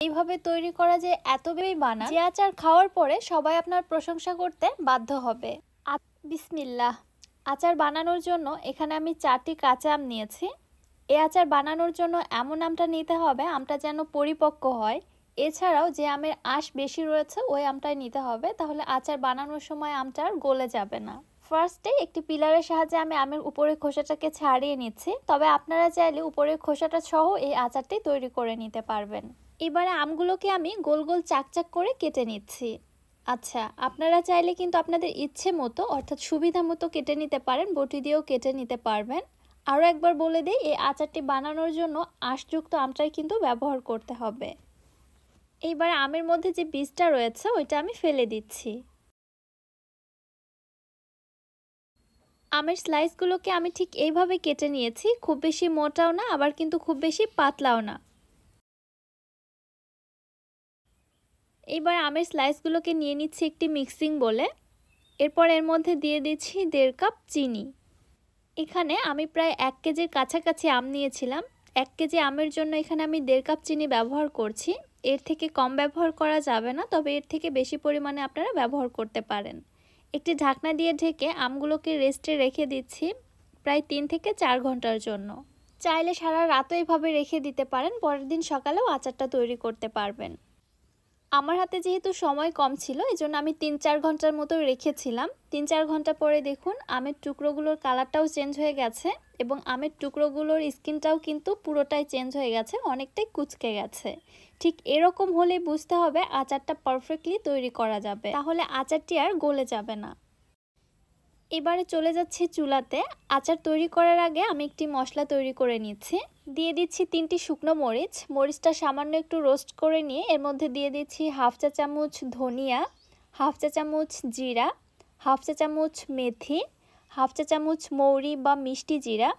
এইভাবে তৈরি করা যে এত বেশি বানান যে আচার খাওয়ার পরে সবাই আপনার প্রশংসা করতে বাধ্য হবে। বিসমিল্লাহ। আচার বানানোর জন্য এখানে আমি 4টি কাঁচা আম নিয়েছি। এই আচার বানানোর জন্য এমন আমটা নিতে হবে আমটা যেন পরিপক্ক হয়। এছাড়াও যে আমের আঁশ বেশি রয়েছে ওই আমটাই নিতে হবে, তাহলে আচার বানানোর সময় আমটা আর গলে যাবে না। ফার্স্টে একটি পিলারের সাহায্যে আমি আমের উপরের খোসাটাকে ছাড়িয়ে নিচ্ছি, তবে আপনারা চাইলে উপরের খোসাটা সহ এই আচারটি তৈরি করে নিতে পারবেন। এবারে আমগুলোকে আমি গোল গোল চাকচাক করে কেটে নিচ্ছি। আচ্ছা, আপনারা চাইলে কিন্তু আপনাদের ইচ্ছে মতো অর্থাৎ সুবিধা মতো কেটে নিতে পারেন, বটি দিয়েও কেটে নিতে পারবেন। আরও একবার বলে দিই, এই আচারটি বানানোর জন্য আঁশযুক্ত আমটাই কিন্তু ব্যবহার করতে হবে। এইবার আমের মধ্যে যে বীজটা রয়েছে ওইটা আমি ফেলে দিচ্ছি। আমের স্লাইসগুলোকে আমি ঠিক এইভাবে কেটে নিয়েছি, খুব বেশি মোটাও না আবার কিন্তু খুব বেশি পাতলাও না। এইবার আমের স্লাইসগুলোকে নিয়ে নিচ্ছি একটি মিক্সিং বলে। এরপর এর মধ্যে দিয়ে দিচ্ছি 1.5 কাপ চিনি। এখানে আমি প্রায় 1 কেজির কাছাকাছি আম নিয়েছিলাম। 1 কেজি আমের জন্য এখানে আমি 1.5 কাপ চিনি ব্যবহার করছি। এর থেকে কম ব্যবহার করা যাবে না, তবে এর থেকে বেশি পরিমাণে আপনারা ব্যবহার করতে পারেন। একটি ঢাকনা দিয়ে ঢেকে আমগুলোকে রেস্টে রেখে দিচ্ছি প্রায় 3 থেকে 4 ঘন্টার জন্য। চাইলে সারা রাতও এভাবে রেখে দিতে পারেন, পরের দিন সকালেও আচারটা তৈরি করতে পারবেন। আমার হাতে যেহেতু সময় কম ছিল এজন্য আমি 3-4 ঘন্টার মতো রেখেছিলাম। 3-4 ঘন্টা পরে দেখুন আমের টুকরোগুলোর কালারটাও চেঞ্জ হয়ে গেছে এবং আমের টুকরোগুলোর স্কিনটাও কিন্তু পুরোটাই চেঞ্জ হয়ে গেছে, অনেকটাই কুঁচকে গেছে। ঠিক এরকম হলেই বুঝতে হবে আচারটা পারফেক্টলি তৈরি করা যাবে, তাহলে আচারটি আর গলে যাবে না। এবারে চলে যাচ্ছি চুলাতে। আচার তৈরি করার আগে আমি একটি মশলা তৈরি করে নিচ্ছি। দিয়ে দিচ্ছি 3টি শুকনো মরিচ। মরিচটা সামান্য একটু রোস্ট করে নিয়ে এর মধ্যে দিয়ে দিচ্ছি 1/2 চা চামচ ধনিয়া, 1/2 চা চামচ জিরা, 1/2 চা চামচ মেথি, 1/2 চা চামচ মৌরি বা মিষ্টি জিরা,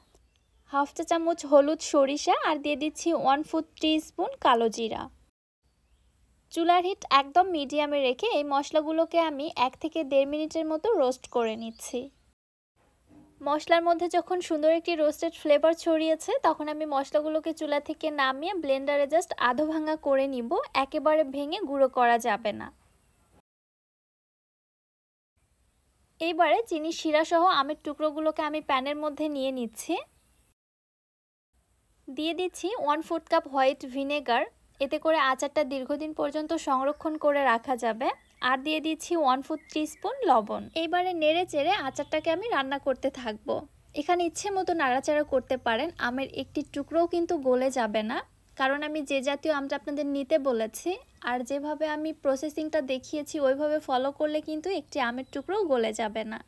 1/2 চা চামচ হলুদ সরিষা আর দিয়ে দিচ্ছি 1/4 টিস্পুন কালো জিরা। চুলার হিট একদম মিডিয়ামে রেখে এই মশলাগুলোকে আমি 1 থেকে 1.5 মিনিটের মতো রোস্ট করে নিচ্ছি। মশলার মধ্যে যখন সুন্দর একটি রোস্টেড ফ্লেভার ছড়িয়েছে তখন আমি মশলাগুলোকে চুলা থেকে নামিয়ে ব্লেন্ডারে জাস্ট আধো ভাঙা করে নিব, একেবারে ভেঙে গুঁড়ো করা যাবে না। এইবারে চিনি শিরা সহ আমের টুকরোগুলোকে আমি প্যানের মধ্যে নিয়ে নিচ্ছি। দিয়ে দিচ্ছি 1/4 কাপ হোয়াইট ভিনেগার, এতে করে আচারটা দীর্ঘদিন পর্যন্ত সংরক্ষণ করে রাখা যাবে। আর দিয়ে দিচ্ছি 1/4 টিস্পুন লবণ। এইবারে নেড়ে চেড়ে আচারটাকে আমি রান্না করতে থাকবো। এখানে ইচ্ছে মতো নাড়াচাড়া করতে পারেন, আমের একটি টুকরোও কিন্তু গলে যাবে না, কারণ আমি যে জাতীয় আমটা আপনাদের নিতে বলেছি আর যেভাবে আমি প্রসেসিংটা দেখিয়েছি ওইভাবে ফলো করলে কিন্তু একটি আমের টুকরোও গলে যাবে না।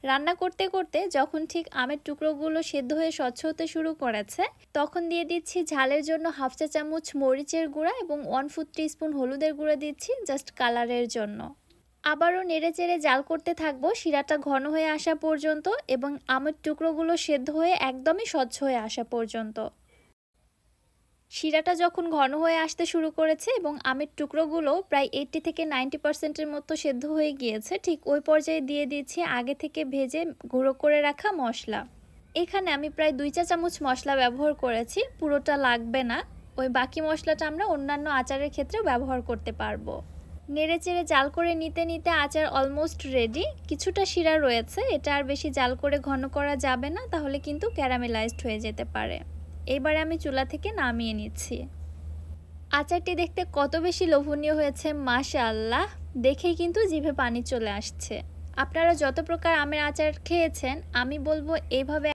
রান্না করতে করতে যখন ঠিক আমের টুকরোগুলো সেদ্ধ হয়ে স্বচ্ছ হতে শুরু করেছে তখন দিয়ে দিচ্ছি ঝালের জন্য 1/2 চা চামচ মরিচের গুঁড়া এবং 1/4 টিস্পুন হলুদের গুঁড়া দিচ্ছি জাস্ট কালারের জন্য। আবারও নেড়েচেড়ে জাল করতে থাকবো শিরাটা ঘন হয়ে আসা পর্যন্ত এবং আমের টুকরোগুলো সেদ্ধ হয়ে একদমই স্বচ্ছ হয়ে আসা পর্যন্ত। শিরাটা যখন ঘন হয়ে আসতে শুরু করেছে এবং আমের টুকরোগুলো প্রায় 80 থেকে 90% মতো সেদ্ধ হয়ে গিয়েছে, ঠিক ওই পর্যায়ে দিয়ে দিচ্ছি আগে থেকে ভেজে গুঁড়ো করে রাখা মশলা। এখানে আমি প্রায় 2 চা চামচ মশলা ব্যবহার করেছি, পুরোটা লাগবে না। ওই বাকি মশলাটা আমরা অন্যান্য আচারের ক্ষেত্রেও ব্যবহার করতে পারবো। নেড়েচেড়ে জাল করে নিতে নিতে আচার অলমোস্ট রেডি। কিছুটা শিরা রয়েছে, এটা আর বেশি জাল করে ঘন করা যাবে না, তাহলে কিন্তু ক্যারামেলাইজড হয়ে যেতে পারে। এইবারে আমি চুলা থেকে নামিয়ে নিচ্ছি। আচারটি দেখতে কত বেশি লোভনীয় হয়েছে, মাশাআল্লাহ, দেখেই কিন্তু জিভে পানি চলে আসছে। আপনারা যত প্রকার আমের আচার খেয়েছেন আমি বলবো এইভাবে